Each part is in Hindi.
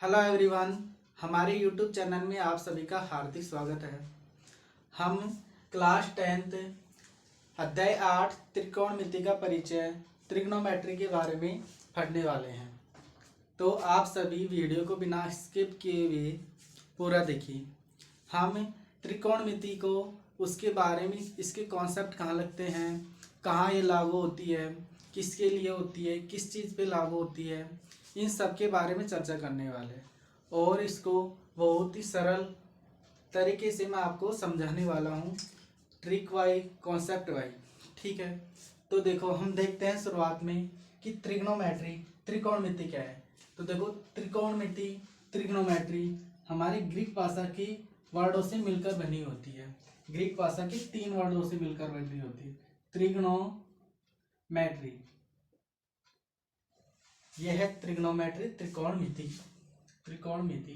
हेलो एवरीवन, हमारे यूट्यूब चैनल में आप सभी का हार्दिक स्वागत है। हम क्लास 10th अध्याय 8 त्रिकोणमिति का परिचय ट्रिग्नोमेट्री के बारे में पढ़ने वाले हैं। तो आप सभी वीडियो को बिना स्किप किए हुए पूरा देखिए। हम त्रिकोणमिति को उसके बारे में, इसके कॉन्सेप्ट कहाँ लगते हैं, कहाँ ये लागू होती है, किसके लिए होती है, किस चीज़ पे लागू होती है, इन सब के बारे में चर्चा करने वाले हैं। और इसको बहुत ही सरल तरीके से मैं आपको समझाने वाला हूँ, ट्रिक वाई, कॉन्सेप्ट वाई। ठीक है, तो देखो हम देखते हैं शुरुआत में कि ट्रिग्नोमेट्री, त्रिकोणमिति क्या है। तो देखो त्रिकोणमिति, ट्रिग्नोमेट्री हमारी ग्रीक भाषा की वर्डों से मिलकर बनी होती है। ग्रीक भाषा की 3 वर्डों से मिलकर बनी होती है। ट्रिग्नोमेट्री, यह है ट्रिग्नोमेट्री, त्रिकोणमिति। त्रिकोणमिति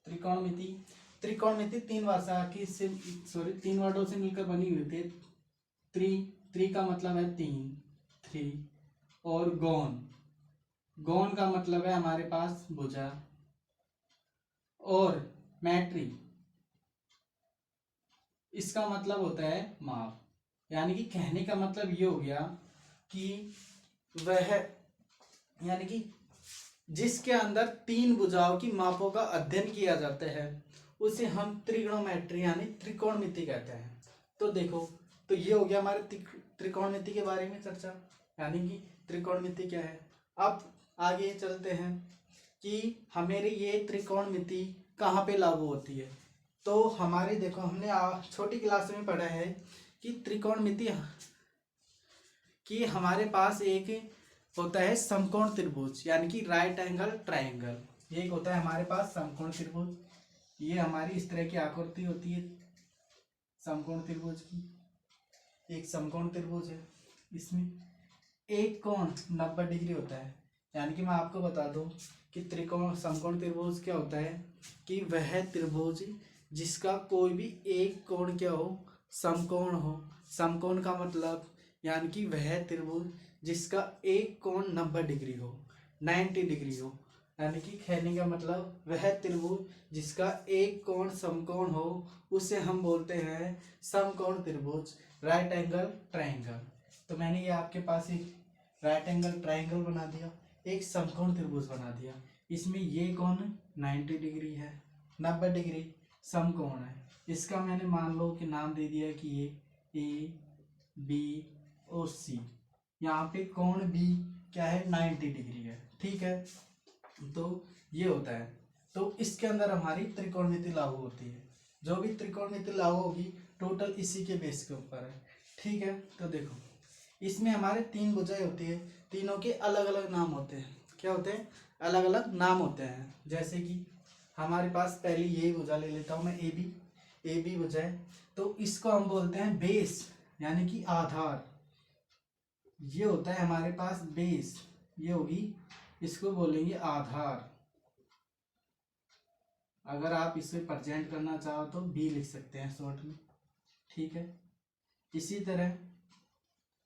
त्रिकोणमिति त्रिकोणमिति 3 भाषा की से 3 वर्डों से मिलकर बनी हुई होती है। त्रि का मतलब है 3, 3, और गौन, गौन का मतलब है हमारे पास भुजा, और मैट्री इसका मतलब होता है माप। यानी कि कहने का मतलब ये हो गया कि वह, यानी कि जिसके अंदर 3 भुजाओं की मापों का अध्ययन किया जाता है उसे हम त्रिग्नोमेट्री यानी त्रिकोणमिति कहते हैं। तो देखो, तो ये हो गया हमारे त्रिकोणमिति के बारे में चर्चा, यानी कि त्रिकोणमिति क्या है। अब आगे चलते हैं कि हमारी ये त्रिकोणमिति कहाँ पे लागू होती है। तो हमारे देखो, हमने छोटी क्लास में पढ़ा है कि त्रिकोणमिति कि हमारे पास एक होता है समकोण त्रिभुज, यानी कि राइट एंगल ट्रायंगल। एक होता है हमारे पास समकोण त्रिभुज, ये हमारी इस तरह की आकृति होती है समकोण त्रिभुज की। एक समकोण त्रिभुज है, इसमें एक कोण 90 डिग्री होता है। यानी कि मैं आपको बता दूं कि त्रिकोण समकोण त्रिभुज क्या होता है कि वह त्रिभुज जिसका कोई भी एक कोण क्या हो, समकोण हो। समकोण का मतलब यानी कि वह त्रिभुज जिसका एक कोण 90 डिग्री हो, 90 डिग्री हो। यानी कि कहने का मतलब वह त्रिभुज जिसका एक कोण समकोण हो उसे हम बोलते हैं समकोण त्रिभुज, राइट एंगल ट्रायंगल। तो मैंने ये आपके पास एक राइट एंगल ट्रायंगल बना दिया, एक समकोण त्रिभुज बना दिया। इसमें ये कोण 90 डिग्री है, 90 डिग्री समकोण है। इसका मैंने मान लो कि नाम दे दिया कि ये ए बी और सी। यहाँ पे कोण बी क्या है, 90 डिग्री है। ठीक है, तो ये होता है। तो इसके अंदर हमारी त्रिकोणमिति लागू होती है। जो भी त्रिकोणमिति लागू होगी टोटल इसी के बेस के ऊपर है। ठीक है, तो देखो इसमें हमारे 3 भुजाएं होती है, तीनों के अलग अलग नाम होते हैं। क्या होते हैं, अलग अलग नाम होते हैं। जैसे कि हमारे पास पहली ये भुजा ले लेता हूँ मैं, ए बी भुजा है। तो इसको हम बोलते हैं बेस, यानी कि आधार। ये होता है हमारे पास बेस, ये होगी, इसको बोलेंगे आधार। अगर आप इसे प्रेजेंट करना चाहो तो बी लिख सकते हैं शॉर्ट में। ठीक है, इसी तरह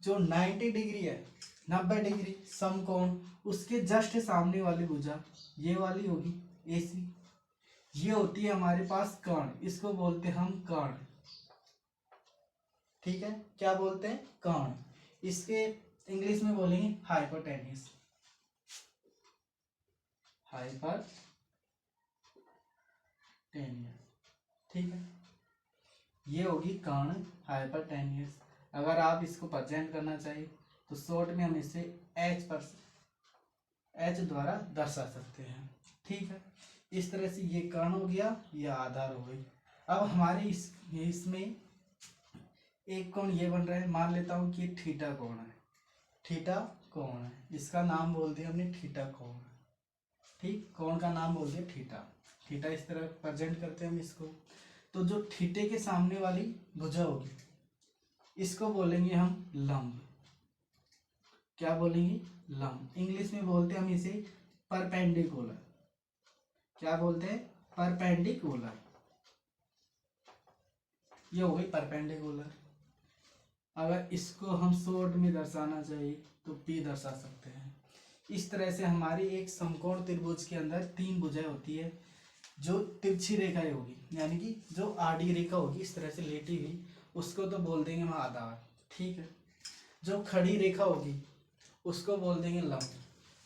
जो 90 डिग्री है, 90 डिग्री समकोण, उसके जस्ट सामने वाली भुजा ये वाली होगी AC। ये होती है हमारे पास कर्ण, इसको बोलते हैं हम कर्ण। ठीक है, क्या बोलते हैं, कर्ण। इसके इंग्लिश में बोलेंगे हाइपोटेन्यूस, हाइपोटेन्यूस। ठीक है, ये होगी कर्ण, हाइपोटेन्यूस। अगर आप इसको प्रेजेंट करना चाहिए तो शॉर्ट में हम इसे H द्वारा दर्शा सकते हैं। ठीक है, इस तरह से ये कर्ण हो गया, ये आधार हो गई। अब हमारे इसमें एक कोण ये बन रहा है, मान लेता हूँ कि थीटा कोण है, थीटा कोण है, इसका नाम बोल दिया हमने थीटा कोण। ठीक, कोण का नाम बोल दिया थीटा। थीटा इस तरह प्रेजेंट करते हैं हम इसको। तो जो थीटे के सामने वाली भुजा होगी इसको बोलेंगे हम लंब। क्या बोलेंगे, लंब। इंग्लिश में बोलते हैं हम इसे परपेंडिकुलर। क्या बोलते हैं, परपेंडिकुलर। ये हो गई परपेंडिकुलर। अगर इसको हम शॉर्ट में दर्शाना चाहिए तो P दर्शा सकते हैं। इस तरह से हमारी एक समकोण त्रिभुज के अंदर 3 भुजाएं होती है। जो तिरछी रेखाएं होगी यानी कि जो आड़ी रेखा होगी इस तरह से लेटी हुई, उसको तो बोल देंगे हम आधार, ठीक है। जो खड़ी रेखा होगी उसको बोल देंगे लंब।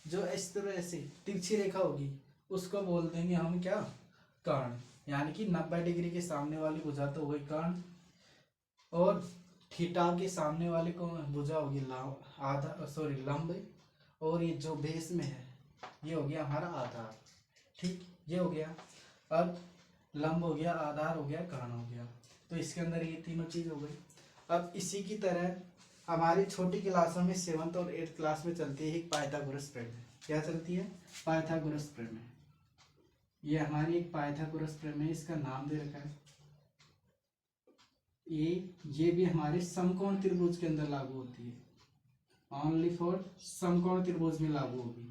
जो इस तरह से तिरछी रेखा होगी उसको बोल देंगे हम क्या, कर्ण। यानी कि 90 डिग्री के सामने वाली भुजा तो हो गई कर्ण, और थीटा के सामने वाले को भुजा होगी लंब, और ये जो बेस में है ये हो गया हमारा आधार, ठीक। ये हो गया। अब लंब हो गया, आधार हो गया, कर्ण हो गया, तो इसके अंदर ये तीनों चीज हो गई। अब इसी की तरह हमारी छोटी क्लासों में 7th और 8th क्लास में चलती है एक पाइथागोरस प्रमेय। क्या चलती है? पाइथागोरस प्रमेय। ये हमारी एक पाइथागोरस प्रमेय, इसका नाम दे रखा है ये भी हमारे समकोण त्रिभुज के अंदर लागू होती है, ओनली फॉर समकोण त्रिभुज में लागू होगी।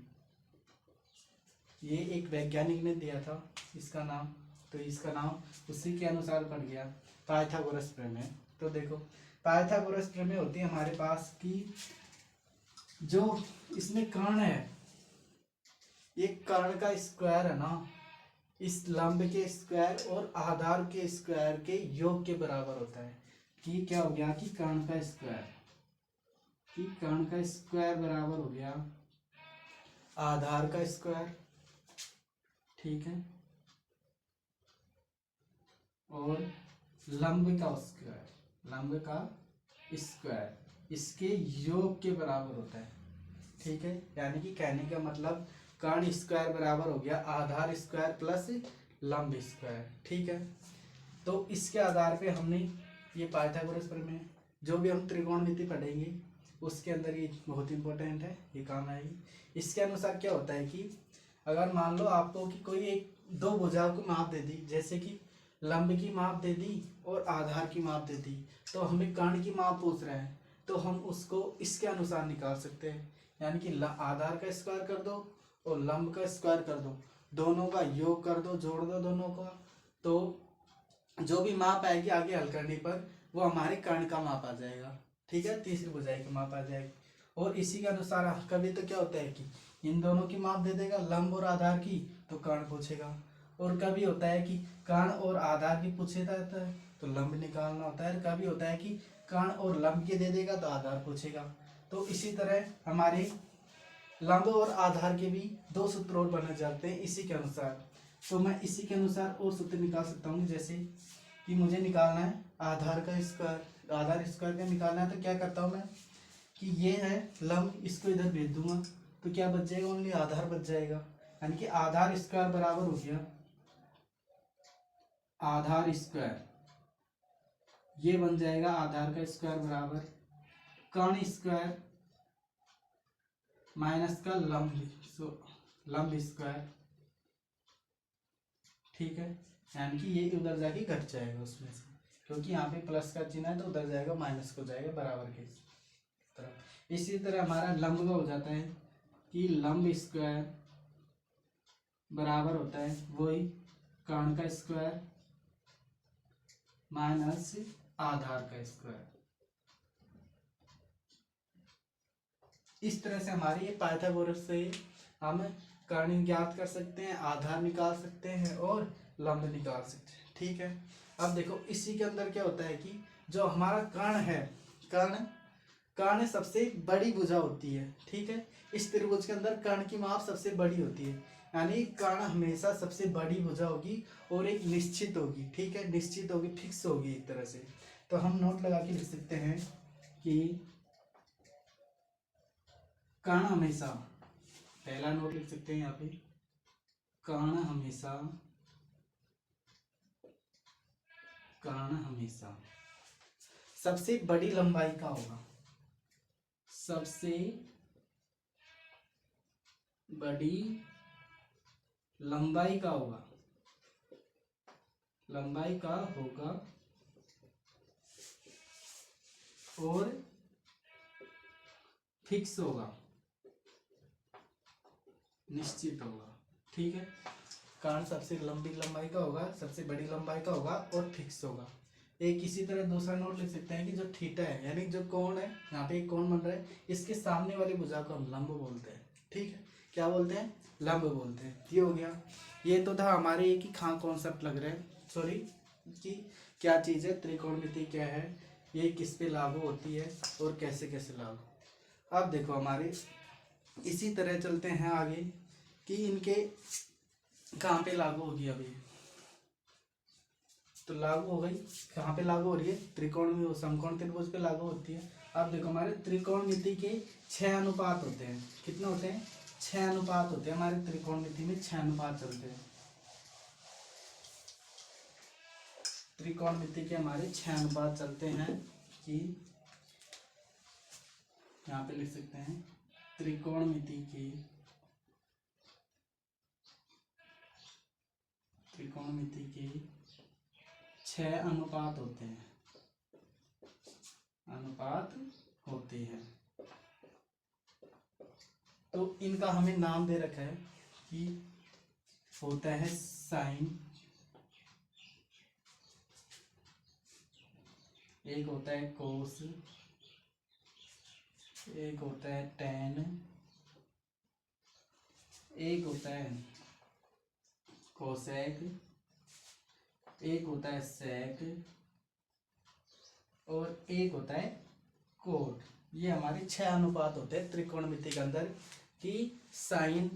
ये एक वैज्ञानिक ने दिया था इसका नाम, तो इसका नाम उसी के अनुसार पड़ गया पाइथागोरस प्रमेय। तो देखो पाइथागोरस प्रमेय होती है हमारे पास की जो इसमें कर्ण है, ये कर्ण का स्क्वायर है ना, इस लंब के स्क्वायर और आधार के स्क्वायर के योग के बराबर होता है। कि क्या हो गया कि कर्ण का स्क्वायर, कि कर्ण का स्क्वायर बराबर हो गया आधार का स्क्वायर, ठीक है, और लंब का स्क्वायर, लंब का स्क्वायर इसके योग के बराबर होता है, ठीक है। यानी कि कहने का मतलब कर्ण स्क्वायर बराबर हो गया आधार स्क्वायर प्लस लंब स्क्वायर, ठीक है। तो इसके आधार पे हमने ये पाइथागोरस प्रमेय, जो भी हम त्रिकोणमिति पढ़ेंगे उसके अंदर ये बहुत इंपॉर्टेंट है, ये काम आएगी। इसके अनुसार क्या होता है कि अगर मान लो आपको कि कोई एक दो भुजाओं को माप दे दी, जैसे कि लंब की माप दे दी और आधार की माप दे दी, तो हमें कर्ण की माप पूछ रहे हैं, तो हम उसको इसके अनुसार निकाल सकते हैं। यानी कि आधार का स्क्वायर कर दो और लंब का स्क्वायर कर दो, दोनों का योग कर दो, जोड़ दो दोनों का, तो जो भी माप आएगी आगे हल करने पर वो हमारे कर्ण का माप आ जाएगा, ठीक है, तीसरी भुजाई की माप आ जाएगी। और इसी के अनुसार कभी तो क्या होता है कि इन दोनों की माप दे देगा लंब और आधार की, तो कर्ण पूछेगा, और कभी होता है कि कर्ण और आधार की पूछे जाता है तो लंब निकालना होता है, कभी होता है कि कर्ण और लंब के दे देगा तो आधार पूछेगा। तो इसी तरह हमारे लंब और आधार के भी दो सूत्र और बने जाते हैं इसी के अनुसार। तो मैं इसी के अनुसार और सूत्र निकाल सकता हूँ, जैसे कि मुझे निकालना है आधार का स्क्वायर, आधार स्क्वायर का निकालना है, तो क्या करता हूँ मैं कि ये है लंब, इसको इधर भेज दूंगा तो क्या बच जाएगा, ओनली आधार बच जाएगा। यानी कि आधार स्क्वायर बराबर हो गया आधार स्क्वायर, ये बन जाएगा आधार का स्क्वायर बराबर कर्ण स्क्वायर माइनस का लंब स्क्वायर, ठीक है। यानी कि ये उधर जाके घट जाएगा उसमें से, क्योंकि यहाँ पे प्लस का चिन्ह है तो उधर जाएगा माइनस को जाएगा बराबर के तरफ। इसी तरह हमारा लंब का हो जाता है कि लंब स्क्वायर बराबर होता है वही कर्ण का स्क्वायर माइनस आधार का स्क्वायर। इस तरह से हमारी ये पाइथागोरस से हम कर्ण ज्ञात कर सकते हैं, आधार निकाल सकते हैं और लंब निकाल सकते हैं, ठीक है। अब देखो इसी के अंदर क्या होता है कि जो हमारा कर्ण है, कर्ण सबसे बड़ी भुजा होती है, ठीक है। इस त्रिभुज के अंदर कर्ण की माप सबसे बड़ी होती है, यानी कर्ण हमेशा सबसे बड़ी भुजा होगी और एक निश्चित होगी, ठीक है, निश्चित होगी, फिक्स होगी एक तरह से। तो हम नोट लगा के लिख सकते हैं कि कर्ण हमेशा, पहला नोट लिख सकते हैं यहाँ पे, कर्ण हमेशा सबसे बड़ी लंबाई का होगा, सबसे बड़ी लंबाई का होगा, और फिक्स होगा, निश्चित होगा, ठीक है। कर्ण सबसे लंबी लंबाई का होगा, सबसे बड़ी लंबाई का होगा और फिक्स होगा। एक इसी तरह दूसरा नोट लिख सकते हैं कि जो थीटा है यानी जो कोण है, यहाँ पे एक कोण बन रहा है, इसके सामने वाली भुजा को हम लंब बोलते हैं। ठीक है, क्या बोलते हैं? लंब बोलते हैं। ये हो गया। ये तो था हमारे एक ही खां कॉन्सेप्ट लग रहे हैं, सॉरी, कि क्या चीज़ है, त्रिकोणमिति क्या है, ये किस पे लागू होती है और कैसे कैसे लागू। अब देखो हमारे इसी तरह चलते हैं आगे कि इनके कहाँ पे लागू होगी अभी। तो लागू हो गई, कहाँ पे लागू हो रही है? त्रिकोण में, समकोण त्रिभुज पे लागू होती है। अब देखो हमारे त्रिकोणमिति के 6 अनुपात होते हैं। कितने होते हैं? 6 अनुपात होते हैं हमारे त्रिकोणमिति में, 6 अनुपात चलते हैं। त्रिकोणमिति के हमारे 6 अनुपात चलते हैं कि यहाँ पे लिख सकते हैं त्रिकोणमिति की 6 अनुपात होते हैं, अनुपात होते हैं। तो इनका हमें नाम दे रखा है कि होता है साइन, एक होता है कोस, एक होता है टेन, एक होता है कोसेक, एक होता है सेक और एक होता है कोट। ये हमारे 6 अनुपात होते हैं त्रिकोणमिति के अंदर कि साइन,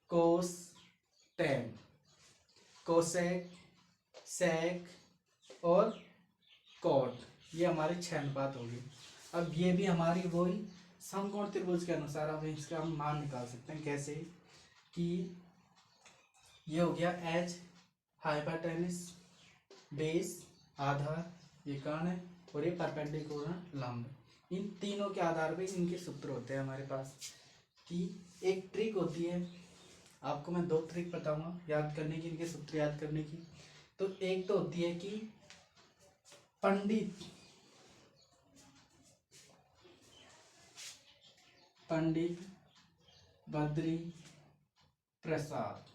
कोस, टेन, कोसेक, सेक और कोट, ये हमारे 6 अनुपात हो गए। अब ये भी हमारी वही समकोण त्रिभुज के अनुसार अब इसका हम मान निकाल सकते हैं। कैसे? कि ये हो गया एच हाइपोटेनस, बेस आधार, ये कर्ण है, और ये परपेंडिकुलर लंब। इन तीनों के आधार पे इनके सूत्र होते हैं हमारे पास। कि एक ट्रिक होती है, आपको मैं 2 ट्रिक बताऊंगा याद करने की, इनके सूत्र याद करने की। तो एक तो होती है कि पंडित बद्री प्रसाद,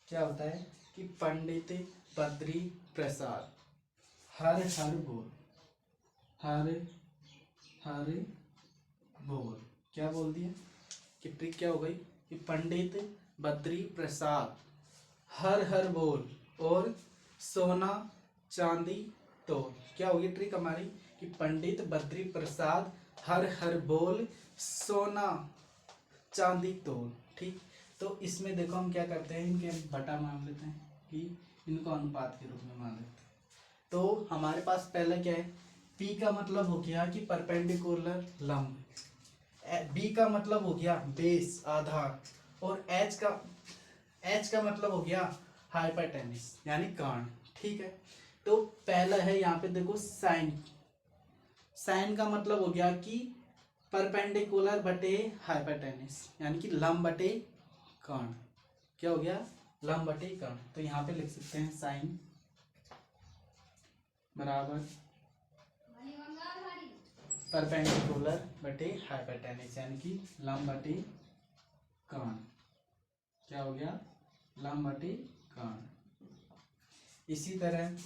क्या होता है कि पंडित बद्री प्रसाद हर हर बोल, हर बोल, क्या बोल दिया कि ट्रिक क्या हो गई कि पंडित बद्री प्रसाद हर हर बोल और सोना चांदी तोल। क्या होगी ट्रिक हमारी कि पंडित बद्री प्रसाद हर हर बोल सोना चांदी तोल। ठीक, तो इसमें देखो हम क्या करते हैं, इनके बटा मान लेते हैं कि इनको अनुपात के रूप में मान लेते हैं। तो हमारे पास पहले क्या है, P का मतलब हो गया कि परपेंडिकुलर लंब, B का मतलब हो गया बेस आधार, और H का मतलब हो गया हाइपोटेनस यानी कर्ण। ठीक है, तो पहला है यहाँ पे देखो साइन, साइन का मतलब हो गया कि परपेंडिकुलर बटे हाइपोटेनस यानी कि लंब बटे कर्ण। क्या हो गया? लंब बटे कर्ण। तो यहाँ पे लिख सकते हैं साइन बराबर परपेंडिकुलर बटे हाइपोटेनस यानी कि लंब बटे कर्ण। क्या हो गया? लंब बटे कर्ण। इसी तरह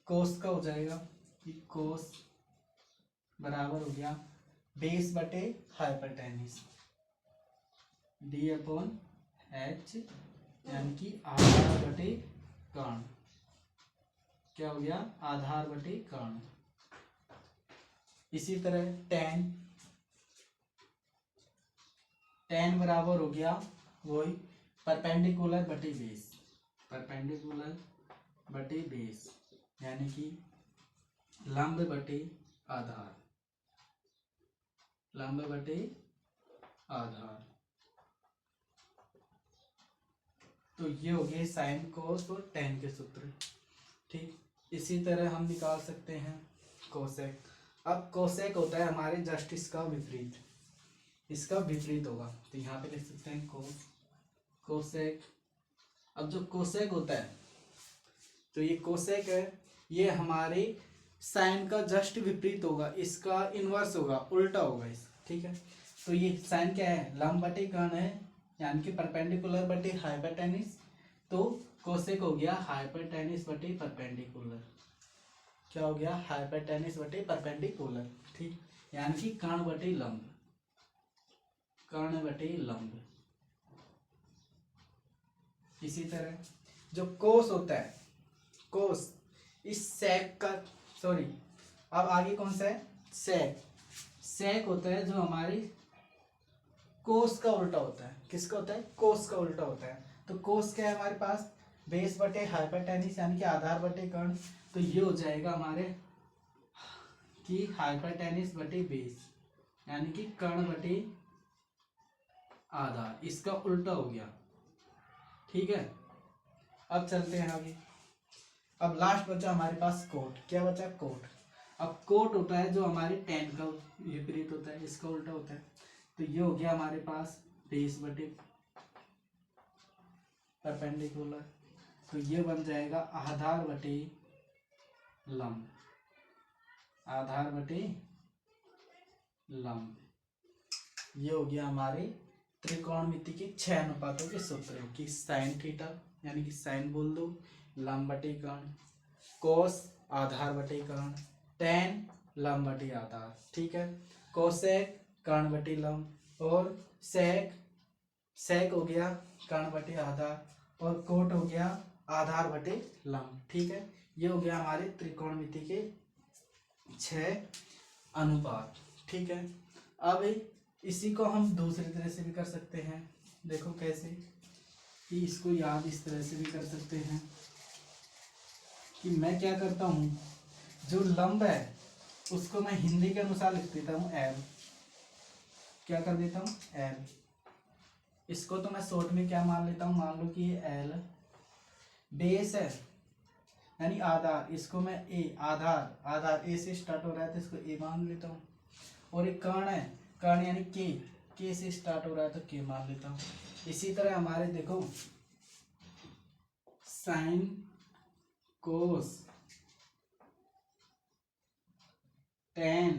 कोस का हो जाएगा कि कोस बराबर हो गया बेस बटे हाइपोटेनस D/H यानी कि आधार बटे कर्ण। क्या हो गया? आधार बटे कर्ण। इसी तरह टेन बराबर हो गया वही परपेंडिकुलर बटे बेस, परपेंडिकुलर बटे बेस यानी कि लंब बटे आधार, लंब बटे आधार। तो ये हो गए साइन, कोस और टेन के सूत्र। ठीक, इसी तरह हम निकाल सकते हैं कोसेक। अब कोसेक होता है हमारे जस्ट इसका विपरीत, इसका विपरीत होगा। तो यहाँ पे लिख सकते हैं कोसेक। अब जो कोसेक होता है, तो ये कोसेक है, ये हमारे साइन का जस्ट विपरीत होगा, इसका इनवर्स होगा, उल्टा होगा इस। ठीक है, तो ये साइन क्या है? लंब बटे कर्ण है यानी कि परपेंडिकुलर बटे हाइपोटेनस। तो कोसेक हो गया हाइपरटेनिस बटे परपेंडिकुलर। क्या हो गया? हाइपरटेनिस बटे परपेंडिकुलर। ठीक, यानी कि कर्ण बटे लंब, कर्ण बटे लंब। इसी तरह जो कोस होता है, कोस इस सेक का, सॉरी अब आगे कौन सा है? सेक। सेक होता है जो हमारी कोस का उल्टा होता है। किसका होता है? कोस का उल्टा होता है। तो कोस क्या है हमारे पास? बेस बटे हाइपरटेनिस यानी कि आधार बटे कर्ण। तो ये हो जाएगा हमारे कि हाइपरटेनिस बटे बेस यानी कि कर्ण बटे आधार, इसका उल्टा हो गया। ठीक है, अब चलते हैं आगे। अब लास्ट बचा हमारे पास कोट। क्या बचा? कोट। अब कोट होता है जो हमारे टेन का विपरीत होता है, इसका उल्टा होता है। तो ये हो गया हमारे पास बेस बटे परपेंडिकुलर। तो ये बन जाएगा आधार बटे लंब, आधार बटे लंब। ये हो गया हमारे त्रिकोणमिति के 6 अनुपातों के सूत्र कि साइन थीटा यानी कि साइन बोल दो, लंब बटे कर्ण, कोस आधार बटे कर्ण, टेन लंब बटे आधार। ठीक है, कोसेक कर्ण बटे लंब और सेक, सेक हो गया कर्ण बटे आधार और कोट हो गया आधार बटे लंब। ठीक है, ये हो गया हमारे त्रिकोणमिति के 6 अनुपात। ठीक है, अब इसी को हम दूसरी तरह से भी कर सकते हैं। देखो कैसे, कि इसको याद इस तरह से भी कर सकते हैं कि मैं क्या करता हूँ, जो लंब है उसको मैं हिंदी के अनुसार लिख देता हूँ एल। क्या कर देता हूँ? एल। इसको तो मैं शॉर्ट में क्या मान लेता हूँ, मान लो कि ये एल। बेस है यानी आधार, इसको मैं ए, आधार, आधार ए से स्टार्ट हो रहा है तो इसको ए मान लेता हूँ। और एक कर्ण है, कर्ण यानी के से स्टार्ट हो रहा है तो के मान लेता हूँ। इसी तरह हमारे देखो साइन, कोस, टेन,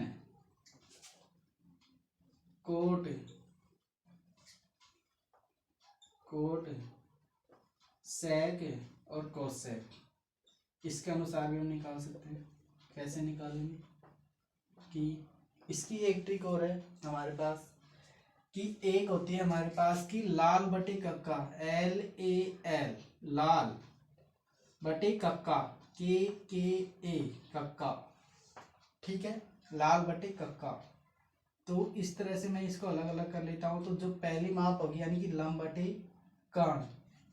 कोट, कोट, सेक और कोसेक, इसके अनुसार भी हम निकाल सकते हैं। कैसे निकालेंगे कि इसकी एक ट्रिक और है हमारे पास कि एक होती है हमारे पास कि लाल बटे कक्का, LAL, लाल बटे कक्का, KKA, कक्का। ठीक है, लाल बटे कक्का। तो इस तरह से मैं इसको अलग अलग कर लेता हूं। तो जो पहली माप होगी यानी कि लंब बटे कर्ण,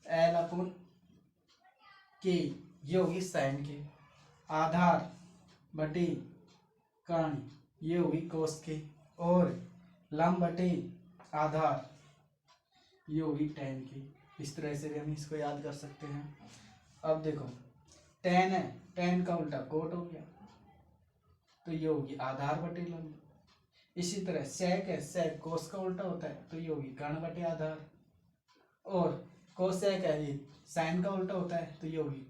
L/K, ये होगी साइन के, आधार बटे कर्ण, ये होगी कोस के, और लंब बटे आधार, ये होगी टेन की। इस तरह से भी हम इसको याद कर सकते हैं। अब देखो टेन है, टेन का उल्टा कोट हो गया तो ये होगी आधार बटे लंब। इसी तरह सेक है, सेक कोस का उल्टा होता है तो ये होगी कर्ण बटे आधार। और कोसेक है, ये साइन का उल्टा होता है तो ये होगी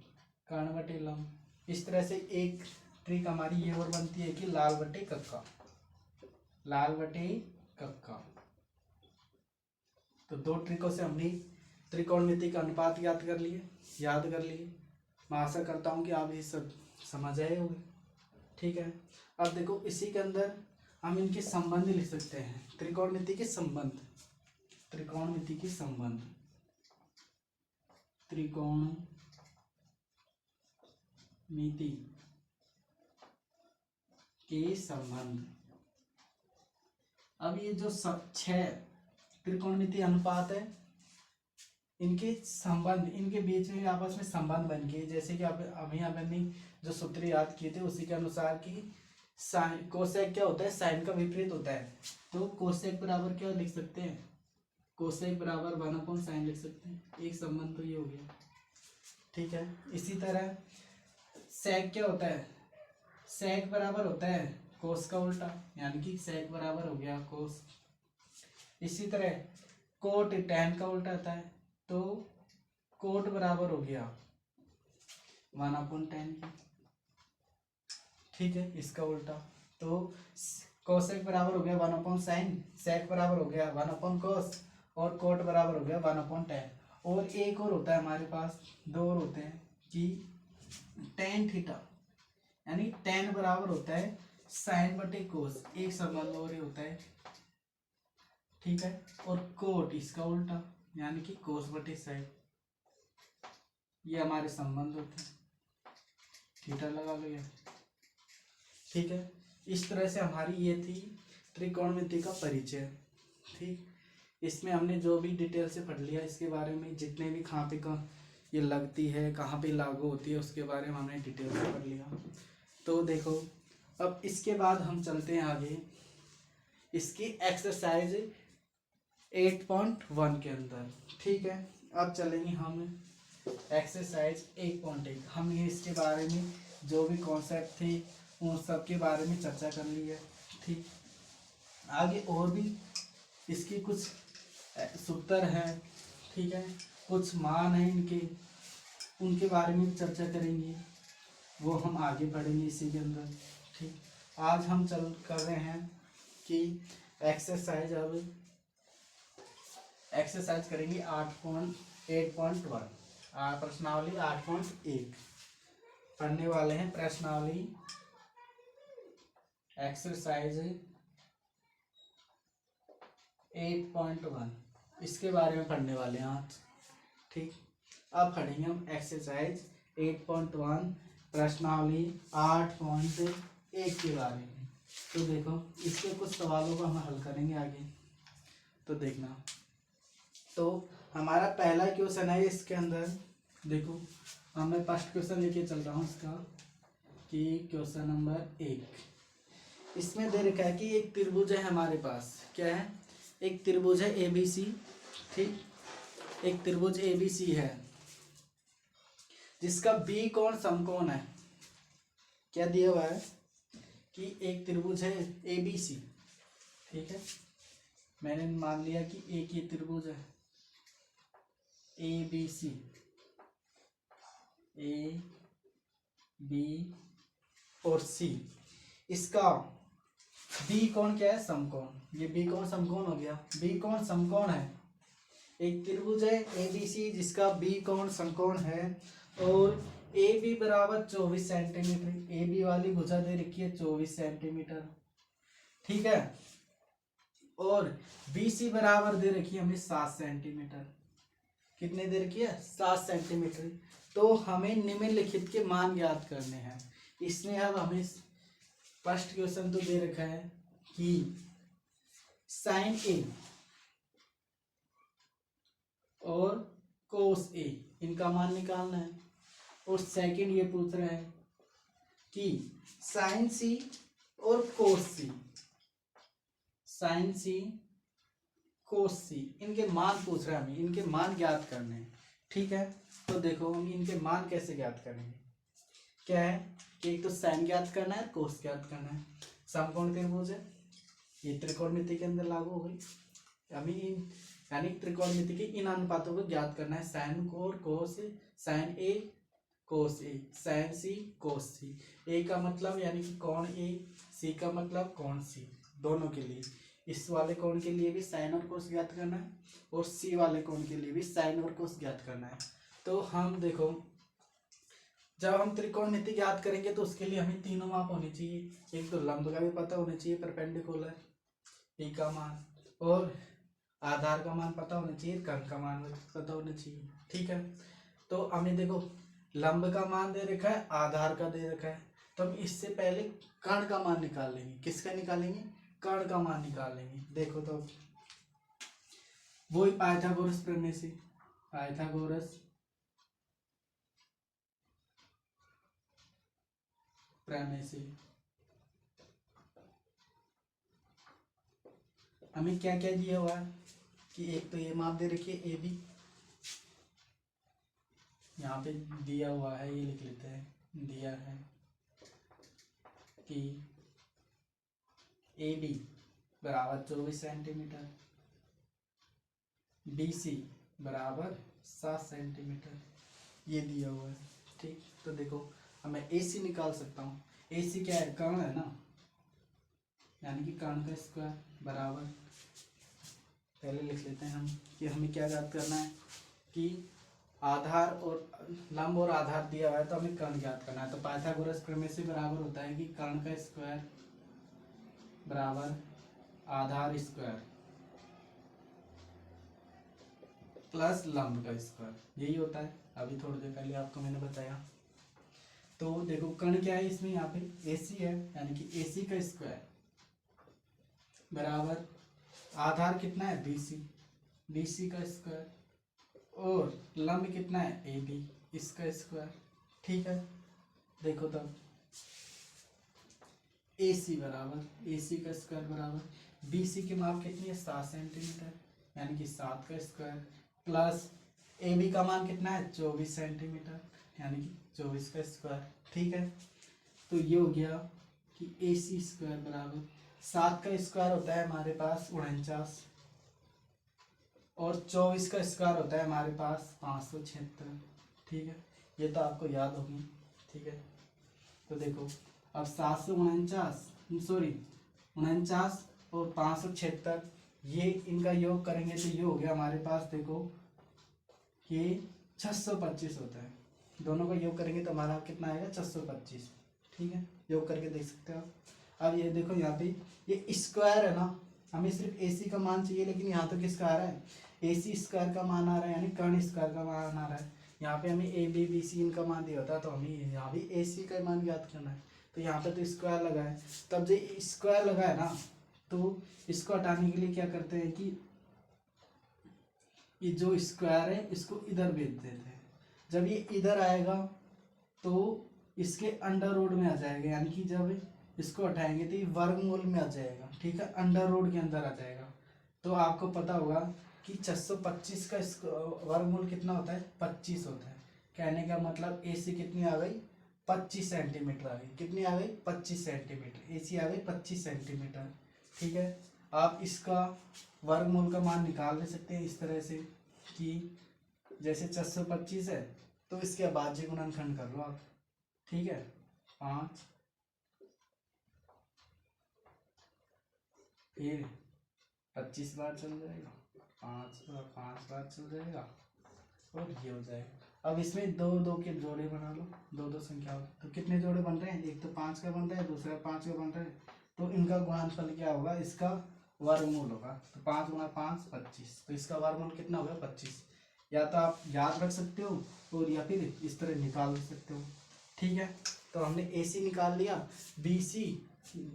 कर्ण बटे लंब। इस तरह से एक ट्रिक हमारी ये और बनती है कि लाल बटे कक्का, लाल बटे कक्का। तो 2 ट्रिकों से हमने त्रिकोणमिति का अनुपात याद कर लिए। मैं आशा करता हूँ कि आप ये सब समझ आए होंगे। ठीक है, अब देखो इसी के अंदर हम इनके संबंध लिख सकते हैं। त्रिकोणमिति के संबंध, त्रिकोणमिति के संबंध, त्रिकोणमिति के संबंध। अब ये जो 6 त्रिकोणमिति अनुपात है, इनके संबंध, इनके बीच में आपस में संबंध बन गए। जैसे कि अभी हमने जो सूत्र याद किए थे उसी के अनुसार कि साइन, कोसेक क्या होता है? साइन का विपरीत होता है। तो कोसेक बराबर क्या लिख सकते हैं? कोसेक बराबर 1/sin लिख सकते हैं। एक संबंध तो ये हो गया। ठीक है, इसी तरह सेक क्या होता है? सेक बराबर होता है कोस का उल्टा, यानी कि सेक बराबर हो गया कोस। इसी तरह कोट टेन का उल्टा आता है तो कोट बराबर हो गया 1/10 की। ठीक है, इसका उल्टा तो कोसेक बराबर हो गया 1/sin, सेक बराबर हो गया 1/cos और कोट बराबर हो गया 1/10। और एक और होता है हमारे पास, दो और होते हैं कि टेन थीटा, यानी टेन बराबर होता है साइन बटे कोस, एक संबंध और ये होता है, ठीक है। और कोट इसका उल्टा, यानी कि कोस बटे साइन, ये हमारे संबंध होते हैं, थीटा लगा लो यार, ठीक है। इस तरह से हमारी ये थी त्रिकोणमिति का परिचय, ठीक। इसमें हमने जो भी डिटेल से पढ़ लिया इसके बारे में, जितने भी कहाँ पे ये लगती है, कहाँ पे लागू होती है, उसके बारे में हमने डिटेल से पढ़ लिया। तो देखो अब इसके बाद हम चलते हैं आगे इसकी एक्सरसाइज 8.1 के अंदर, ठीक है। अब चलेंगे हम एक्सरसाइज 8.1। हम ये इसके बारे में जो भी कॉन्सेप्ट थे उन सब के बारे में चर्चा कर ली है, ठीक। आगे और भी इसकी कुछ सूत्र हैं, ठीक है, कुछ मान हैं इनके, उनके बारे में चर्चा करेंगे, वो हम आगे पढ़ेंगे इसी के अंदर, ठीक। आज हम चल कर रहे हैं कि एक्सरसाइज, अब एक्सरसाइज करेंगे 8.1 प्रश्नावली 8.1 पढ़ने वाले हैं। प्रश्नावली एक्सरसाइज 8.1 इसके बारे में पढ़ने वाले हैं आज, ठीक। अब पढ़ेंगे हम एक्सरसाइज 8.1 प्रश्नावली 8.1 के बारे में। तो देखो इसके कुछ सवालों को हम हल करेंगे आगे, तो देखना। तो हमारा पहला क्वेश्चन है इसके अंदर, देखो मैं फर्स्ट क्वेश्चन लेके चल रहा हूँ इसका, कि क्वेश्चन नंबर 1 इसमें दे रखा है कि एक त्रिभुज है हमारे पास, क्या है, एक त्रिभुज है ABC, ठीक। एक त्रिभुज ABC है जिसका बी कोण समकोण है। क्या दिया हुआ है कि एक त्रिभुज है ABC, ठीक है। मैंने मान लिया कि एक ही त्रिभुज है ABC, A B और C, इसका बी कोण क्या है, समकोण। ये बी कोण समकोण हो गया, बी कोण समकोण है, एक त्रिभुज है ABC जिसका बी कोण समकोण है, और ए बी बराबर 24 सेंटीमीटर, ए बी वाली भुजा दे रखी है 24 सेंटीमीटर, ठीक है। और BC बराबर दे रखी है हमें 7 सेंटीमीटर, कितने दे रखी है, 7 सेंटीमीटर। तो हमें निम्नलिखित के मान ज्ञात करने हैं। इसमें अब हमें फर्स्ट क्वेश्चन तो दे रखा है कि साइन A और कोस A इनका मान निकालना है, और सेकंड ये पूछ रहा है कि साइन C और कोस C, sign C cos C इनके मान पूछ रहा है, हमें इनके मान ज्ञात करने हैं, ठीक है। तो देखो हम इनके मान कैसे ज्ञात करेंगे, क्या है कि एक तो साइन ज्ञात करना है, कोस ज्ञात करना है। समकोण त्रिभुज है, ये त्रिकोणमिति के अंदर लागू हो गई, हमें यानी त्रिकोणमिति के इन अनुपातों को ज्ञात करना है, साइन और cos, sine A cos A, sine C cos C। A का मतलब यानी कि कोण A, C का मतलब कोण C, दोनों के लिए, इस वाले कोण के लिए भी साइन और कोस ज्ञात करना है, और C वाले कोण के लिए भी साइन और कोस ज्ञात करना है। तो हम देखो जब हम त्रिकोणमिति ज्ञात करेंगे तो उसके लिए हमें तीनों माप होने चाहिए, एक तो लंब का भी पता होना चाहिए, परपेंडिकुलर ए का मान, और आधार का मान पता होना चाहिए, कर्ण का मान पता होना चाहिए, ठीक है। तो हमें देखो लंब का मान दे रखा है, आधार का दे रखा है, तो हम इससे पहले कर्ण का मान निकाल लेंगे। किसका निकालेंगे, कर्ण का मान निकाल लेंगे। देखो तो वही पाइथागोरस प्रमेय से, पाइथागोरस प्रमेय से हमें क्या क्या दिया हुआ है कि एक तो ये माप दे रखिए ए बी, यहाँ पे दिया हुआ है, ये लिख लेते हैं, दिया है कि ए बी बराबर 24 सेंटीमीटर, बी सी बराबर 7 सेंटीमीटर, ये दिया हुआ है, ठीक। तो देखो मैं ए सी निकाल सकता हूँ, ए सी क्या है, कर्ण है ना, यानी कि कर्ण का स्क्वायर बराबर, पहले लिख लेते हैं हम कि हमें क्या ज्ञात करना है, कि आधार और लंब और आधार दिया हुआ है तो हमें कर्ण ज्ञात करना है। तो पाइथागोरस प्रमेय से बराबर होता है कि कर्ण का स्क्वायर बराबर आधार स्क्वायर प्लस लंब का स्क्वायर, यही होता है। अभी थोड़ी देर पहले आपको मैंने बताया। तो देखो कर्ण क्या है इसमें, यहाँ पे AC है, यानी कि AC का स्क्वायर बराबर आधार कितना है BC का स्क्वायर, और लंब कितना है AB, इसका स्क्वायर। ठीक है, देखो तब AC का स्क्वायर बराबर BC की माप कितनी है 7 सेंटीमीटर, यानी कि 7 का स्क्वायर, प्लस AB का मान कितना है 24 सेंटीमीटर, यानी कि 24 का स्क्वायर। ठीक है, तो ये हो गया कि AC स्क्वायर बराबर 7 का स्क्वायर होता है हमारे पास 49, और 24 का स्क्वायर होता है हमारे पास 576। ठीक है, ये तो आपको याद होगी। ठीक है, तो देखो अब 7 से 49 और 576, ये इनका योग करेंगे तो ये हो गया हमारे पास, देखो ये 625 होता है। दोनों का योग करेंगे तो हमारा कितना आएगा 625। ठीक है, योग करके देख सकते हो। अब ये देखो यहाँ पे ये स्क्वायर है ना, हमें सिर्फ AC का मान चाहिए, लेकिन यहाँ तो किसका आ रहा है AC स्क्वायर का मान आ रहा है, यानी कर्ण स्क्वायर का मान आ रहा है। यहाँ पे हमें AB BC इनका मान दिया होता है, तो हमें यहाँ भी AC का मान ज्ञात करना है। तो यहाँ पे तो स्क्वायर लगा है, तब जो स्क्वायर लगा है ना, तो इसको हटाने के लिए क्या करते हैं कि ये जो स्क्वायर है इसको इधर भेज देते हैं। जब ये इधर आएगा तो इसके अंडर रूट में आ जाएगा, यानी कि जब इसको हटाएंगे तो ये वर्गमूल में आ जाएगा। ठीक है, अंडर रूट के अंदर आ जाएगा। तो आपको पता होगा कि 625 का वर्गमूल कितना होता है 25 होता है। कहने का मतलब AC कितनी आ गई 25 सेंटीमीटर आ गई। कितनी आ गई 25 सेंटीमीटर, AC आ गई 25 सेंटीमीटर। ठीक है, आप इसका वर्गमूल का मान निकाल ले सकते हैं इस तरह से कि जैसे 625 है तो इसके अभाज्य गुणनखंड कर लो आप। ठीक है, 5 फिर 25 बार चल जाएगा, 5 बार चल जाएगा, और ये हो जाएगा। अब इसमें दो दो के जोड़े बना लो, दो दो संख्या हो तो कितने जोड़े बन रहे हैं, एक तो 5 का बन रहा है, दूसरा 5 का बन रहा है, तो इनका गुणनफल क्या होगा, इसका वर्गमूल होगा। तो 5 गुणा 5 25, तो इसका वर्गमूल कितना होगा 25। या तो आप याद रख सकते हो और या फिर इस तरह निकाल सकते हो। ठीक है, तो हमने AC निकाल लिया, BC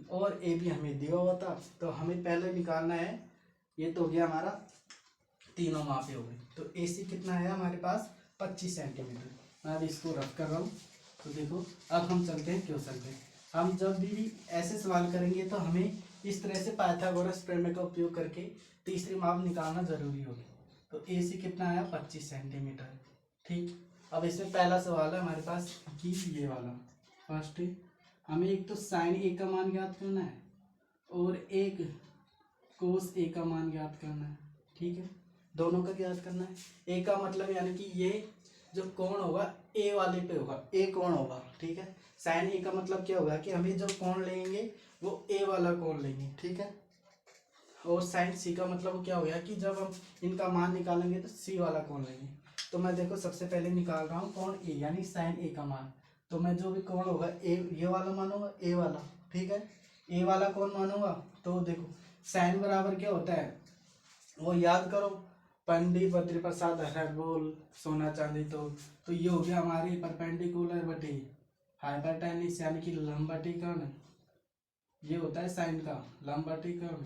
और AB हमें दिया हुआ था, तो हमें पहले निकालना है, ये तो हो गया हमारा तीनों मापे हो गए। तो AC कितना है हमारे पास 25 सेंटीमीटर। मैं अभी इसको रख कर रहा हूँ। तो देखो अब हम चलते हैं क्वेश्चन पे। हम जब भी ऐसे सवाल करेंगे तो हमें इस तरह से पाइथागोरस प्रमेय का उपयोग करके तीसरी माप निकालना जरूरी होगी। तो AC कितना आया 25 सेंटीमीटर। ठीक, अब इसमें पहला सवाल है हमारे पास कि ये वाला फर्स्ट, हमें एक तो साइन A का मान ज्ञात करना है और एक कोस A का मान ज्ञात करना है। ठीक है, दोनों का ज्ञात करना है। A का मतलब यानी कि ये जो कोण होगा A वाले पे होगा, A कोण होगा। ठीक है, साइन A का मतलब क्या होगा कि हमें जो कोण लेंगे वो A वाला कोण लेंगे। ठीक है, और साइन C का मतलब क्या हो गया कि जब हम इनका मान निकालेंगे तो C वाला कोण लेंगे। तो मैं देखो सबसे पहले निकाल रहा हूँ कोण A यानी साइन A का मान। तो मैं जो भी कोण होगा A ये वाला मानूंगा A वाला। ठीक है, A वाला कोण मानूंगा। तो देखो साइन बराबर क्या होता है वो याद करो, पंडित बद्री प्रसाद हरगोल सोना चांदी। तो ये हो गया हमारी परपेंडिकुलर बटी हाइपोटेन्यूस यानी कि लंब बटी कर्ण, ये होता है साइन का लंब बटी कर्ण।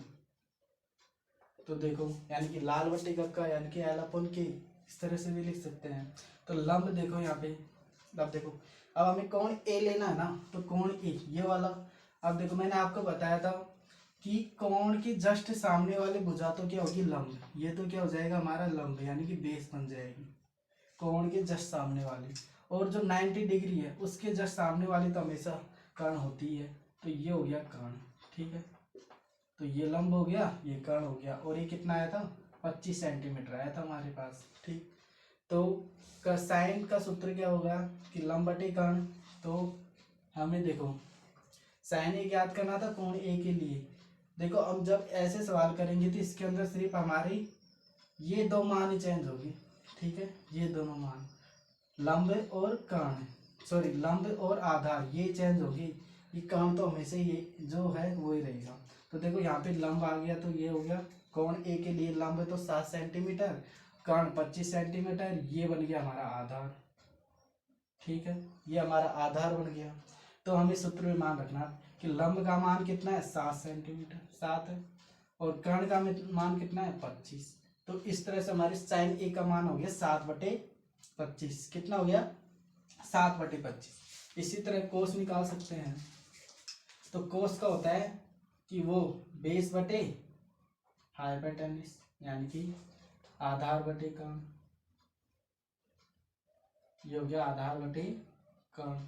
तो देखो यानी कि लाल बट्टी का यानी कि एल की इस तरह से भी लिख सकते हैं। तो लंब देखो यहाँ पे, अब देखो अब हमें कोण A लेना है ना, तो कोण A ये वाला। अब देखो मैंने आपको बताया था कि कोण के जस्ट सामने वाले भुजा तो क्या होगी लंब, ये तो क्या हो जाएगा हमारा लंब यानी कि बेस बन जाएगी कोण के जस्ट सामने वाली। और जो 90 डिग्री है उसके जस्ट सामने वाली तो हमेशा कर्ण होती है। तो ये हो गया कर्ण। ठीक है, तो ये लंब हो गया, ये कर्ण हो गया, और ये कितना आया था 25 सेंटीमीटर आया था हमारे पास। ठीक, तो साइन का सूत्र क्या होगा कि लंब बटे कर्ण। तो हमें देखो साइन A ज्ञात करना था कोण A के लिए। देखो अब जब ऐसे सवाल करेंगे तो इसके अंदर सिर्फ हमारी ये दो मान ही चेंज होगी। ठीक है, ये दोनों मान लंब और कर्ण, सॉरी लंब और आधार ये चेंज होगी, ये कर्ण तो हमेशा ये जो है वो ही रहेगा। तो देखो यहाँ पे लंब आ गया तो ये हो गया कोण ए के लिए लंब तो 7 सेंटीमीटर, कर्ण 25 सेंटीमीटर, ये बन गया हमारा आधार। ठीक है, ये हमारा आधार बन गया। तो हमें सूत्र में मान रखना कि लंब का मान कितना है 7 सेंटीमीटर 7 है, और कर्ण का मान कितना है 25। तो इस तरह से हमारे साइन ए का मान हो गया 7/25। कितना हो गया 7/25। इसी तरह कोस निकाल सकते हैं। तो कोस का होता है कि वो बेस बटे हाइपोटेन्यूस यानी कि आधार बटे कर्ण, ये हो गया आधार बटे कर्ण।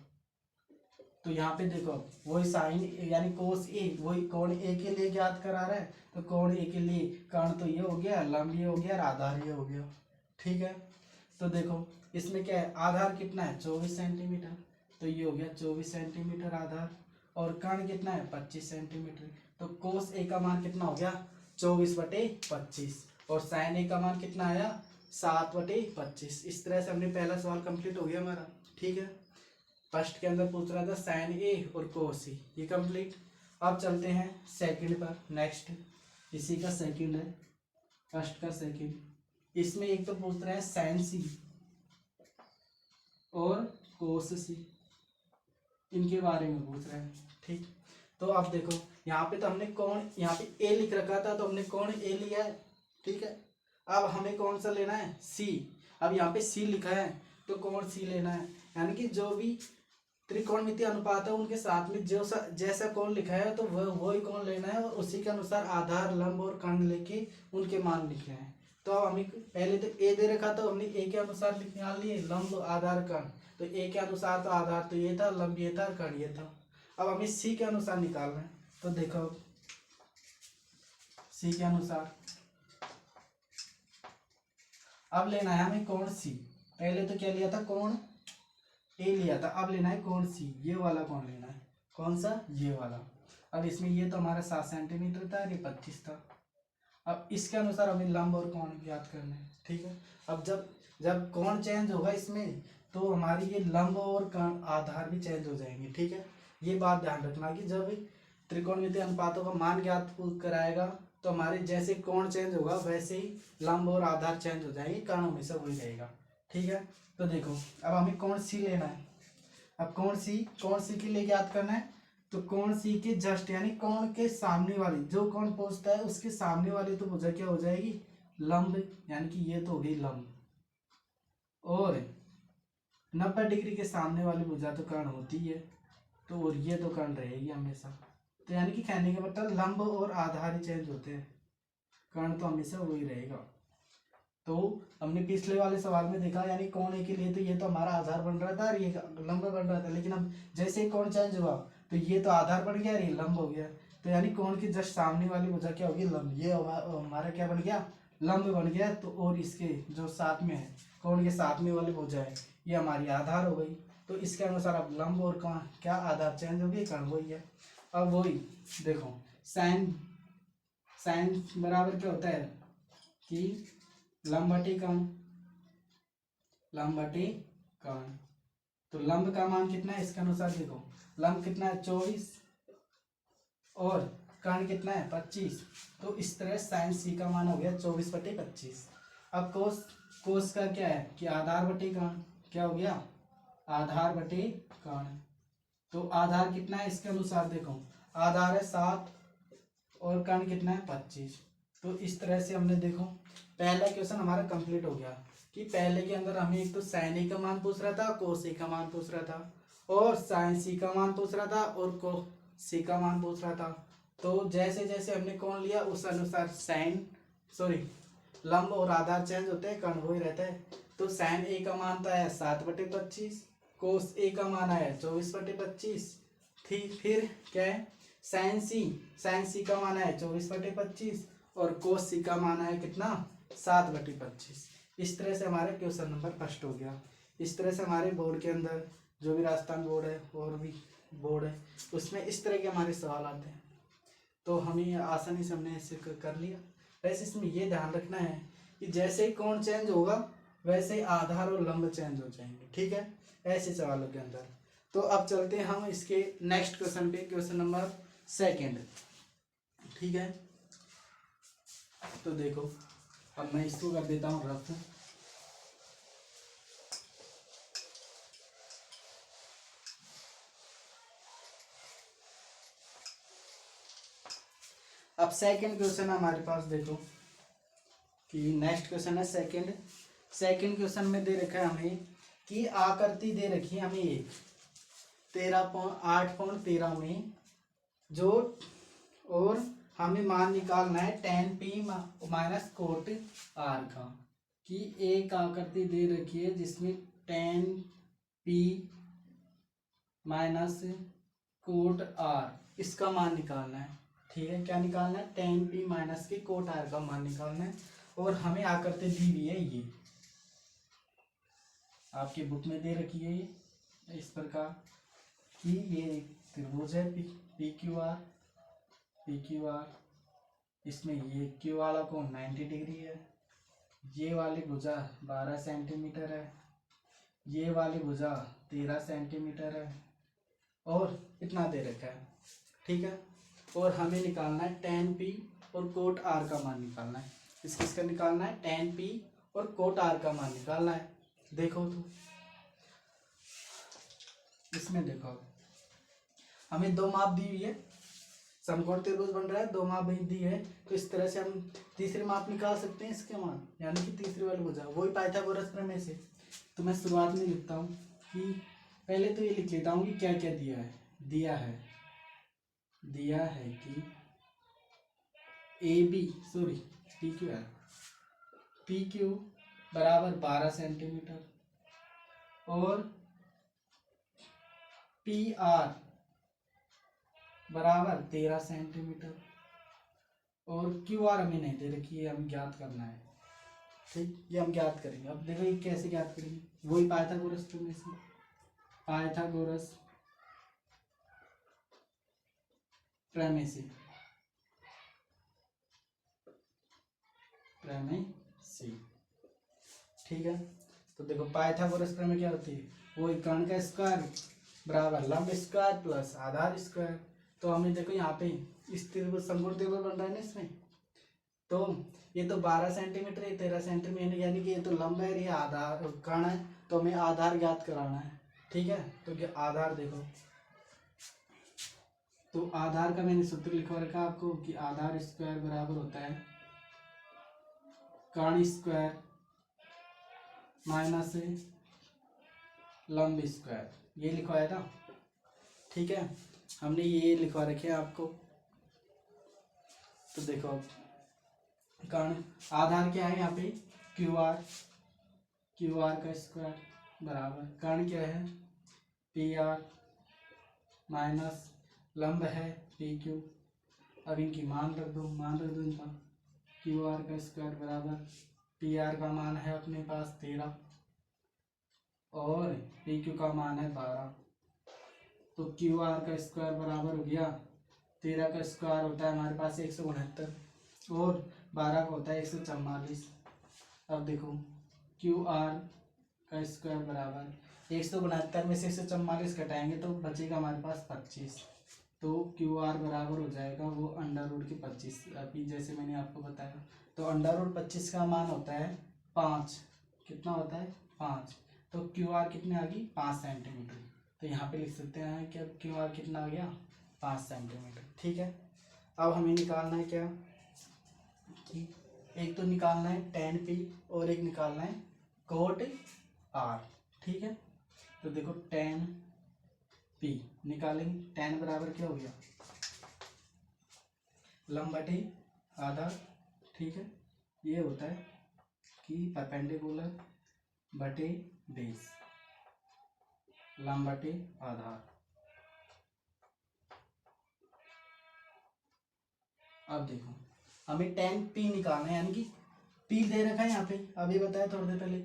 तो यहाँ पे देखो वही साइन यानी कोस ए वही कोण ए के लिए ज्ञात करा रहा है, तो कोण ए के लिए कर्ण तो ये हो गया, लंब ये हो गया और आधार ये हो गया। ठीक है, तो देखो इसमें क्या है आधार कितना है 24 सेंटीमीटर, तो ये हो गया 24 सेंटीमीटर आधार, और कर्ण कितना है 25 सेंटीमीटर। तो कोस ए का मान कितना हो गया 24/25, और साइन ए का मान कितना आया 7/25। इस तरह से हमने पहला सवाल कंप्लीट हो गया हमारा। ठीक है, फर्स्ट के अंदर पूछ रहा था साइन ए और कोस ए, ये कंप्लीट। अब चलते हैं सेकंड पर, नेक्स्ट इसी का सेकंड है, फर्स्ट का सेकंड। इसमें एक तो पूछ रहा है साइन सी और कोस सी, इनके बारे में पूछ रहा है। ठीक, तो अब देखो यहाँ पे तो हमने कोण यहाँ पे ए लिख रखा था, तो हमने कोण ए लिया है। ठीक है, अब हमें कौन सा लेना है सी। अब यहाँ पे सी लिखा है तो कोण सी लेना है, यानी कि जो भी त्रिकोणमितीय अनुपात है उनके साथ में जो जैसा कोण लिखा है तो वही कोण लेना है, और उसी के अनुसार आधार लंब और कर्ण लेके उनके मान लिखने हैं। तो अब हमें पहले तो ए दे रखा था, हमने ए के अनुसार निकाल लिए लंब आधार कर्ण, तो ए के अनुसार तो आधार तो ये था, लंब ये था, कर्ण ये था। अब हमें सी के अनुसार निकालना है, तो देखो सी के अनुसार अब लेना है हमें कोण सी। पहले तो क्या लिया था कोण ए लिया था, अब लेना है कोण सी, ये वाला कोण लेना है। कौन सा ये वाला। अब इसमें ये तो हमारा 7 सेंटीमीटर था, ये 25 था। अब इसके अनुसार हमें लंब और कोण ज्ञात करना है। ठीक है, अब जब जब कोण चेंज होगा इसमें तो हमारी ये लंब और आधार भी चेंज हो जाएंगे। ठीक है, ये बात ध्यान रखना कि जब त्रिकोणमितीय अनुपातों का मान ज्ञात कराएगा तो हमारे जैसे कोण चेंज होगा वैसे ही लंब और आधार चेंज हो जाएंगे, कर्ण हमेशा वही रहेगा। ठीक है, तो देखो अब हमें कोण सी लेना है। अब कोण सी के लिए ज्ञात करना है, तो कोण सी के जस्ट यानी कोण के सामने वाली जो कोण पहुंचता है उसके सामने वाली तो भुजा क्या हो जाएगी लंब, यानी कि ये तो हो गई लंब, और 90 डिग्री के सामने वाली भुजा तो कर्ण होती है, तो और ये तो कर्ण रहेगी हमेशा। तो यानी कि कहने का मतलब लंब और आधार ही चेंज होते हैं, कर्ण तो हमेशा वही रहेगा। तो हमने पिछले वाले सवाल में देखा यानी कोण ए के लिए तो ये तो हमारा आधार बन रहा था और ये लंब बन रहा था, लेकिन अब जैसे ही कोण चेंज हुआ तो ये तो आधार बन गया और ये लंब हो गया। तो यानी कोण की जस्ट सामने वाली भुजा क्या होगी लंब, ये हमारा क्या बन गया लंब बन गया। तो और इसके जो साथ में है कोण के साथ में वाली भुजा है ये हमारी आधार हो गई। तो इसके अनुसार अब लंब और क्या आधार चेंज हो गई, कर्ण वही है। अब वही देखो साइन बराबर क्या होता है कि लंब बटे कर्ण, लंब बटे कर्ण। तो लंब का मान कितना है इसके अनुसार देखो लंब कितना है 24 और कर्ण कितना है 25। तो इस तरह साइन सी का मान हो गया 24/25। अब कोस का क्या है कि आधार बटे कर्ण, क्या हो गया आधार बटे कर्ण। तो आधार कितना है इसके अनुसार देखो आधार है 7 और कर्ण कितना है 25। तो इस तरह से हमने देखो पहला क्वेश्चन हमारा कंप्लीट हो गया कि पहले के अंदर हमें एक तो साइन ए का मान पूछ रहा था, कोस ए का मान पूछ रहा था, और साइन सी का मान पूछ रहा था, और कोस सी का मान पूछ रहा था। तो जैसे जैसे हमने कोण लिया उस अनुसार लंब और आधार चेंज होते हैं, कर्ण वही रहता है। तो साइन ए का मान था 7/25, कोस ए का मान आया 24/25। ठीक, फिर क्या है साइन सी का मान है 24/25 और कोस सी का मान है कितना 7/25। इस तरह से हमारे क्वेश्चन नंबर फर्स्ट हो गया। इस तरह से हमारे बोर्ड के अंदर जो भी राजस्थान बोर्ड है और भी बोर्ड है उसमें इस तरह के हमारे सवाल आते हैं, तो हमें आसानी से हमने ऐसे कर लिया। वैसे इसमें ये ध्यान रखना है कि जैसे ही कोण चेंज होगा वैसे आधार और लंब चेंज हो जाएंगे। ठीक है, ऐसे सवालों के अंदर। तो अब चलते हैं हम इसके नेक्स्ट क्वेश्चन पे, क्वेश्चन नंबर 2। ठीक है, तो देखो अब मैं इसको कर देता हूँ रफ। अब सेकंड क्वेश्चन हमारे पास देखो कि नेक्स्ट क्वेश्चन है सेकंड क्वेश्चन में दे रखा है हमें कि आकृति दे रखी है हमें एक 8.13 में जो, और हमें मान निकालना है tan p minus coat r का, कि एक आकृति दे रखी है जिसमें tan p minus coat r इसका मान निकालना है। ठीक है, क्या निकालना है? tan p माइनस के कोट r का मान निकालना है। और हमें आकृति दी हुई है ये, आपकी बुक में दे रखी है ये इस प्रकार कि ये त्रिभुज है पी क्यू आर, इसमें ये क्यू वाला कोण 90 डिग्री है, ये वाली भुजा 12 सेंटीमीटर है, ये वाली भुजा 13 सेंटीमीटर है, और इतना दे रखा है। ठीक है, और हमें निकालना है tan p और कोट r का मान निकालना है। इसका निकालना है tan p और कोट r का मान निकालना है। देखो तो इसमें देखो हमें दो माप दी हुई है, समकोण त्रिभुज बन रहा है, दो माप दी है, तो इस तरह से हम तीसरे माप निकाल सकते हैं इसके मान, यानी कि तीसरी वाली भुजा वही पाइथागोरस प्रमेय से। तो मैं शुरुआत में लिखता हूँ कि पहले तो ये लिख लेता हूँ कि क्या क्या दिया है कि पी क्यू बराबर 12 सेंटीमीटर और पी आर बराबर 13 सेंटीमीटर, और क्यू आर हमें नहीं दे रखी है, हमें ज्ञात करना है। ठीक, ये हम ज्ञात करेंगे। अब देखो ये कैसे ज्ञात करेंगे, वही पाइथागोरस प्रमेय से, पाइथागोरस प्रमेय से ठीक है, तो देखो पाइथागोरस प्रमेय क्या होती है, वही कर्ण का स्क्वायर बराबर लंब स्क्वायर प्लस आधार स्क्वायर। तो हमें देखो यहाँ पे इस त्रिभुज समकोण त्रिभुज बन रहा है ना इसमें, तो ये तो 12 सेंटीमीटर है, 13 सेंटीमीटर, यानी कि ये तो लंब है, ये आधार कर्ण है, तो हमें आधार ज्ञात कराना है। ठीक है, तो क्या आधार देखो, तो आधार का मैंने सूत्र लिखवा रखा आपको कि आधार स्क्वायर बराबर होता है कर्ण स्क्वायर माइनस लंब स्क्वायर, ये लिखवाया था। ठीक है, हमने ये लिखवा रखे हैं आपको। तो देखो अब कर्ण आधार क्या है यहाँ पे क्यू आर का स्क्वायर बराबर कर्ण क्या है पी आर माइनस लंब है पी क्यू। अब इनकी मान रख दो इनका, क्यू आर का स्क्वायर बराबर पी आर का मान है अपने पास 13 और पी क्यू का मान है 12, तो क्यू आर का स्क्वायर बराबर हो गया 13 का स्क्वायर होता है हमारे पास 169 और 12 का होता है 144। अब देखो क्यू आर का स्क्वायर बराबर 169 में से 144 घटाएंगे तो बचेगा हमारे पास 25, तो क्यू आर बराबर हो जाएगा वो अंडर रूट के 25। अभी जैसे मैंने आपको बताया, तो अंडर रूट 25 का मान होता है 5, कितना होता है 5, तो क्यू आर कितने आ गई 5 सेंटीमीटर। तो यहाँ पे लिख सकते हैं कि अब क्यू आर कितना आ गया 5 सेंटीमीटर। ठीक है, अब हमें निकालना है क्या कि एक तो निकालना है tan p और एक निकालना है कोट r। ठीक है, तो देखो tan p निकालेंगे, tan बराबर क्या हो गया लंब बटे आधार। ठीक है, ये होता है कि परपेंडिकुलर बटे बेस लंब बटे आधार। अब देखो हमें tan p निकालना है, यानी कि p दे रखा है यहाँ पे, अभी बताया थोड़ी देर पहले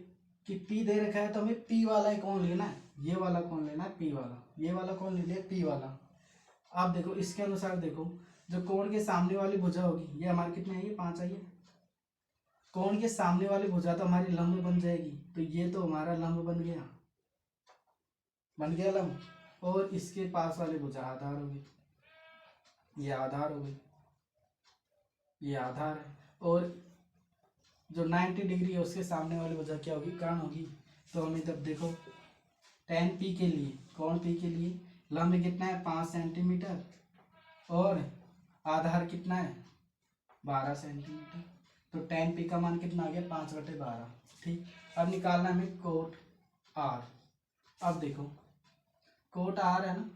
कि p दे रखा है, तो हमें p वाला कौन लेना है, ये वाला कौन लेना है p वाला, ये वाला कौन ले लिया p वाला। आप देखो इसके अनुसार देखो जो कोण के सामने वाली भुजा होगी ये हमारी कितनी आई है 5 आई है, कोण के सामने वाली भुजा तो हमारी लंब बन जाएगी, तो ये तो हमारा लंब बन गया लंब। और इसके पास वाली भुजा आधार होगी, ये आधार हो गई, ये आधार है। और जो 90 डिग्री है उसके सामने वाली भुजा क्या होगी, कर्ण होगी। तो हमें तब देखो tan p के लिए, कोण p के लिए लंब कितना है 5 सेंटीमीटर और आधार कितना है 12 सेंटीमीटर। तो tan p का मान कितना आ गया 5/12। ठीक, अब निकालना हमें कोट r। अब देखो कोट r है ना,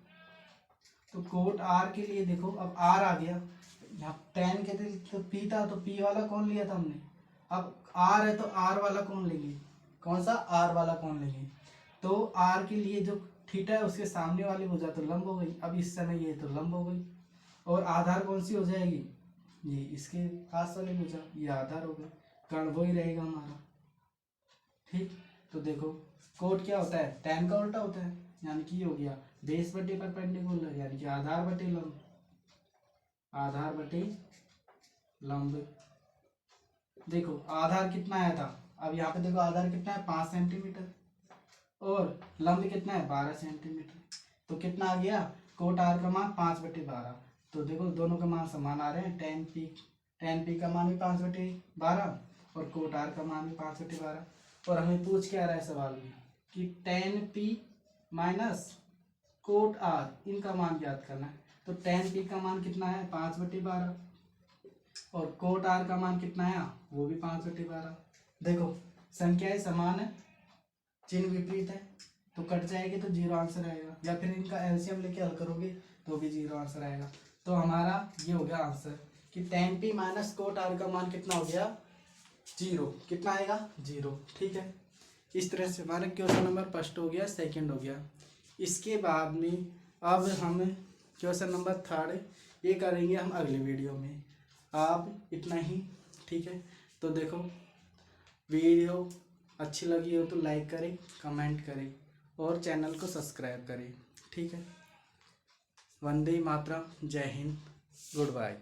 तो कोट r के लिए देखो अब r आ गया, यहाँ tan के थे तो p था, तो p वाला कौन लिया था हमने। अब r है तो r वाला कौन लेंगे, कौन सा r वाला कौन लेंगे। तो r के लिए जो थीटा है उसके सामने वाली भुजा तो लंब हो गई, अब इस समय ये तो लंब हो गई। और आधार कौन सी हो जाएगी, ये इसके पास वाली भुजा, ये आधार हो गई, कर्ण वो ही रहेगा हमारा। ठीक, तो देखो कोट क्या होता है, tan का उल्टा होता है, यानी कि ये हो गया बेस बटे परपेंडिकुलर, यानी कि आधार बटे लंब, आधार बटे लंब। देखो आधार कितना आया था, अब यहाँ पे देखो आधार कितना है 5 सेंटीमीटर और लंब कितना है 12 सेंटीमीटर। तो कितना आ गया कोट आर का मान 5/12। तो देखो दोनों का मान समान आ रहे हैं, tan p का मान भी 5/12 और कोट आर का मान भी 5/12। और हमें पूछ क्या रहा है सवाल में कि tan p minus cot R इनका मान ज्ञात करना है। तो tan p का मान कितना है 5/12 और कोट आर का मान कितना है वो भी 5/12। देखो संख्याएं समान है, चिन्ह विपरीत है, तो कट जाएगी तो 0 आंसर आएगा, या फिर इनका एलसीएम लेके हल करोगे तो भी 0 आंसर आएगा। तो हमारा ये हो गया आंसर कि tan p minus cot R का मान कितना हो गया 0, कितना आएगा 0। ठीक है, इस तरह से हमारा क्वेश्चन नंबर फर्स्ट हो गया, सेकंड हो गया। इसके बाद में अब हम क्वेश्चन नंबर थर्ड ये करेंगे हम अगले वीडियो में। आप इतना ही, ठीक है। तो देखो वीडियो अच्छी लगी हो तो लाइक करें, कमेंट करें और चैनल को सब्सक्राइब करें। ठीक है, वंदे मातरम, जय हिंद, गुड बाय।